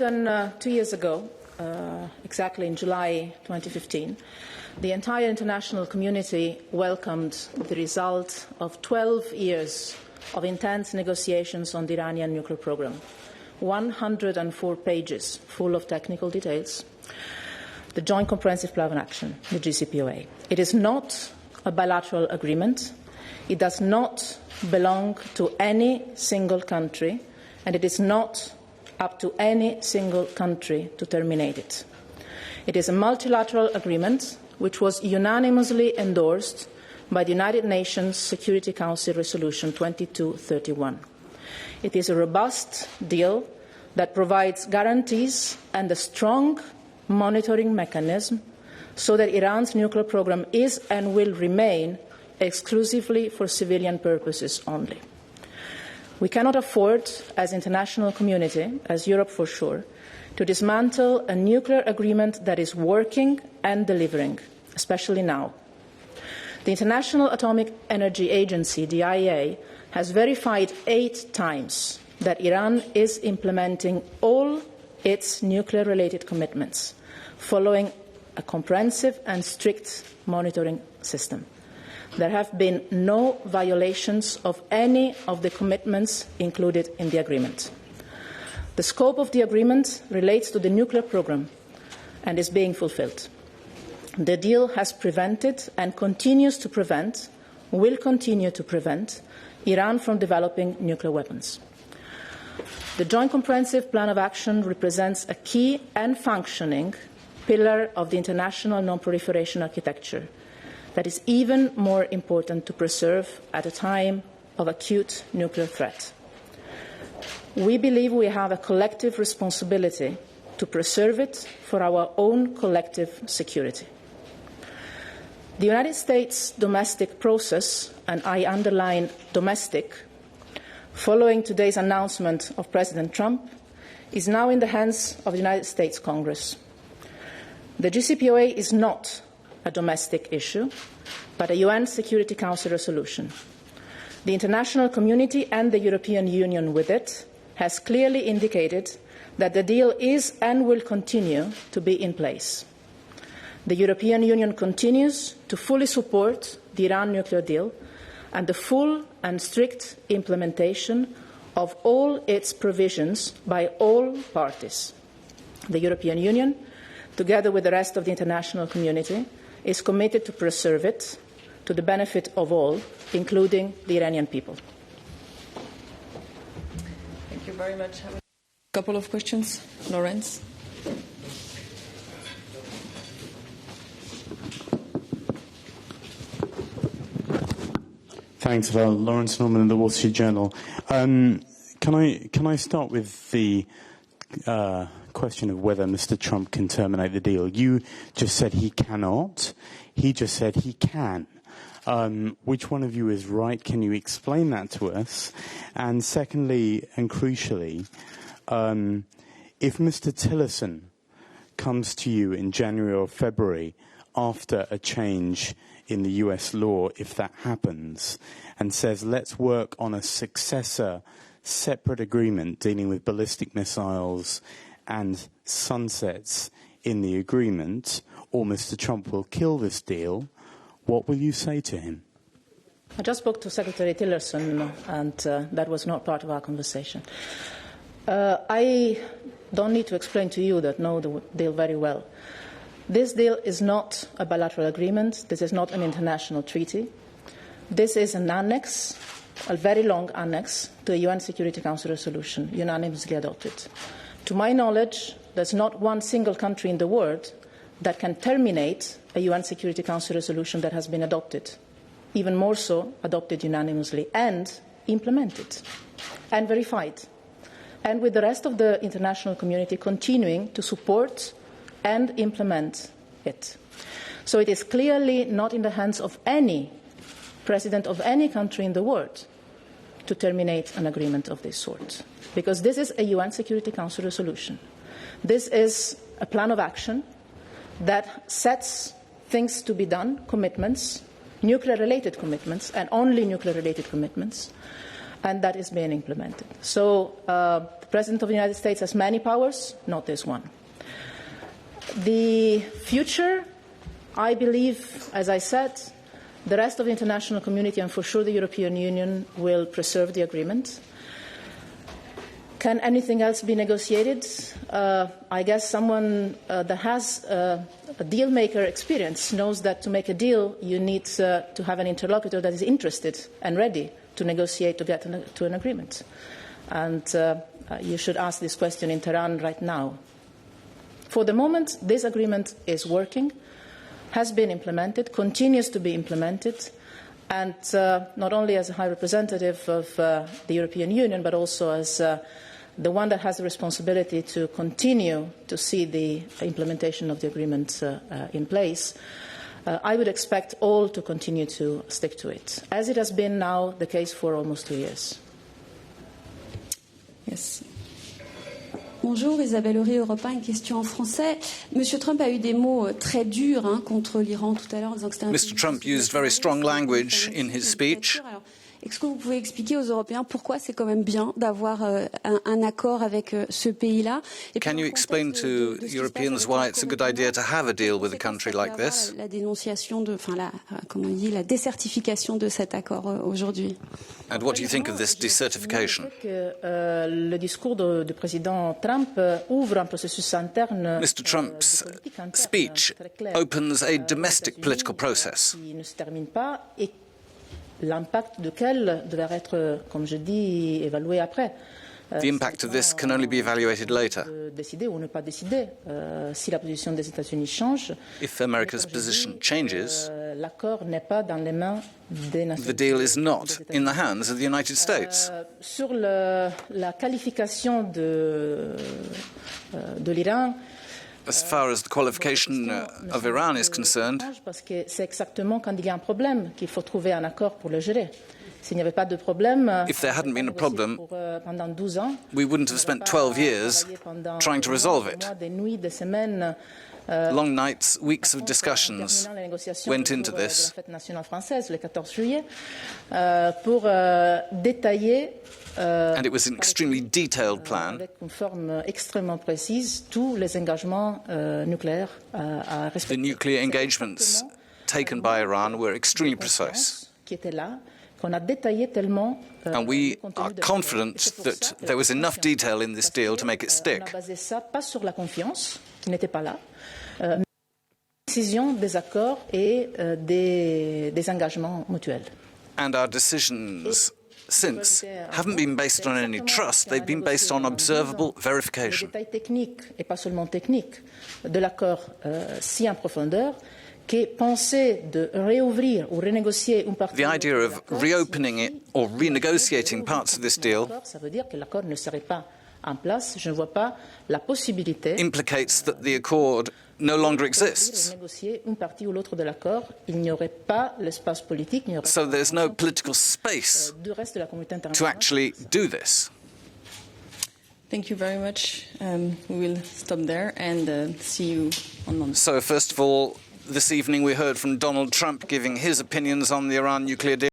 than 2 years ago, exactly in July 2015, the entire international community welcomed the result of 12 years of intense negotiations on the Iranian nuclear program. 104 pages full of technical details. The Joint Comprehensive Plan of Action, the JCPOA. It is not a bilateral agreement. It does not belong to any single country, and it is not up to any single country to terminate it. It is a multilateral agreement which was unanimously endorsed by the United Nations Security Council Resolution 2231. It is a robust deal that provides guarantees and a strong monitoring mechanism so that Iran's nuclear program is and will remain exclusively for civilian purposes only. We cannot afford, as international community, as Europe for sure, to dismantle a nuclear agreement that is working and delivering, especially now. The International Atomic Energy Agency, the IAEA, has verified 8 times that Iran is implementing all its nuclear-related commitments, following a comprehensive and strict monitoring system. There have been no violations of any of the commitments included in the agreement. The scope of the agreement relates to the nuclear program and is being fulfilled. The deal has prevented and continues to prevent, will continue to prevent, Iran from developing nuclear weapons. The Joint Comprehensive Plan of Action represents a key and functioning pillar of the international non-proliferation architecture that is even more important to preserve at a time of acute nuclear threat. We believe we have a collective responsibility to preserve it for our own collective security. The United States domestic process, and I underline domestic, following today's announcement of President Trump, is now in the hands of the United States Congress. The JCPOA is not a domestic issue, but a UN Security Council resolution. The international community and the European Union with it has clearly indicated that the deal is and will continue to be in place. The European Union continues to fully support the Iran nuclear deal and the full and strict implementation of all its provisions by all parties. The European Union, together with the rest of the international community, is committed to preserve it to the benefit of all, including the Iranian people. Thank you very much. A couple of questions. Lawrence. Thanks, Val. Lawrence Norman in the Wall Street Journal. Can I start with the question of whether Mr. Trump can terminate the deal? You just said he cannot. He just said he can. Which one of you is right? Can you explain that to us? And secondly, and crucially, if Mr. Tillerson comes to you in January or February after a change in the US law, if that happens, and says, let's work on a successor separate agreement dealing with ballistic missiles and sunsets in the agreement, or Mr. Trump will kill this deal, what will you say to him? I just spoke to Secretary Tillerson, and that was not part of our conversation. I don't need to explain to you that know the deal very well. This deal is not a bilateral agreement. This is not an international treaty. This is an annex, a very long annex, to a UN Security Council resolution, unanimously adopted. To my knowledge, there's not one single country in the world that can terminate a UN Security Council resolution that has been adopted, even more so adopted unanimously, and implemented and verified, and with the rest of the international community continuing to support and implement it. So it is clearly not in the hands of any president of any country in the world to terminate an agreement of this sort, because this is a UN Security Council resolution. This is a plan of action that sets things to be done, commitments, nuclear-related commitments, and only nuclear-related commitments, and that is being implemented. So the President of the United States has many powers, not this one. The future, I believe, as I said, the rest of the international community and for sure the European Union will preserve the agreement. Can anything else be negotiated? I guess someone that has a deal maker experience knows that to make a deal you need to have an interlocutor that is interested and ready to negotiate to get to an agreement. And you should ask this question in Tehran right now. For the moment, this agreement is working, has been implemented, continues to be implemented, and not only as a High Representative of the European Union, but also as the one that has the responsibility to continue to see the implementation of the agreement in place, I would expect all to continue to stick to it, as it has been now the case for almost 2 years. Yes. Bonjour, Isabelle Horry, Europe 1, une question en français. Monsieur Trump a eu des mots très durs contre l'Iran tout à l'heure, en disant que c'était un Mr. Trump used very strong language in his speech. Est-ce que vous pouvez expliquer aux Européens pourquoi c'est quand même bien d'avoir un accord avec ce pays-là? Can you explain to Europeans why it's a good idea to have a deal with a country like this? La dénonciation de, comment on dit, la décertification de cet accord aujourd'hui. And what do you think of this decertification? Le discours du président Trump ouvre un processus interne. Mr. Trump's speech opens a domestic political process. Qui ne se termine pas et l'impact duquel devrait être, comme je dis, évalué après. The impact of this can only be evaluated later. Décider ou ne pas décider. Si la position des États-Unis change, If America's position changes, l'accord n'est pas dans les mains des Nations Unies. the deal is not in the hands of the United States. Sur la qualification de l'Iran, As far as the qualification of Iran is concerned, parce que c'est exactement quand il y a un problème qu'il faut trouver un accord pour le gérer. S'il n'y avait pas de problème, if there hadn't been a problem, pendant 12 ans, we wouldn't have spent 12 years trying to resolve it. Des nuits, des semaines, Long nights, weeks of discussions went into this. La fête nationale française, le 14 juillet, pour détailler and it was an extremely detailed plan. Avec une forme extrêmement précise tous les engagements nucléaires à respecter. The nuclear engagements taken by Iran were extremely precise. Qui était là, qu'on a détaillé tellement. And we are confident that there was enough detail in this deal to make it stick. On a basé ça pas sur la confiance, qui n'était pas là, mais décision des accords et des engagements mutuels. And our decisions since haven't been based on any trust, they've been based on observable verification. Les détails techniques, et pas seulement techniques, de l'accord si en profondeur, que penser de réouvrir ou renégocier une partie. The idea of reopening it or renegotiating parts of this deal ça veut dire que l'accord ne serait pas en place. Je ne vois pas la possibilité implicates that the accord no longer exists. de négocier une partie ou l'autre de l'accord. Il n'y aurait pas l'espace politique, il n'y aurait So there's no political space du reste de la communauté to internationale. actually do this. Thank you very much. We will stop there and see you on Monday. So first of all, this evening we heard from Donald Trump giving his opinions on the Iran nuclear deal.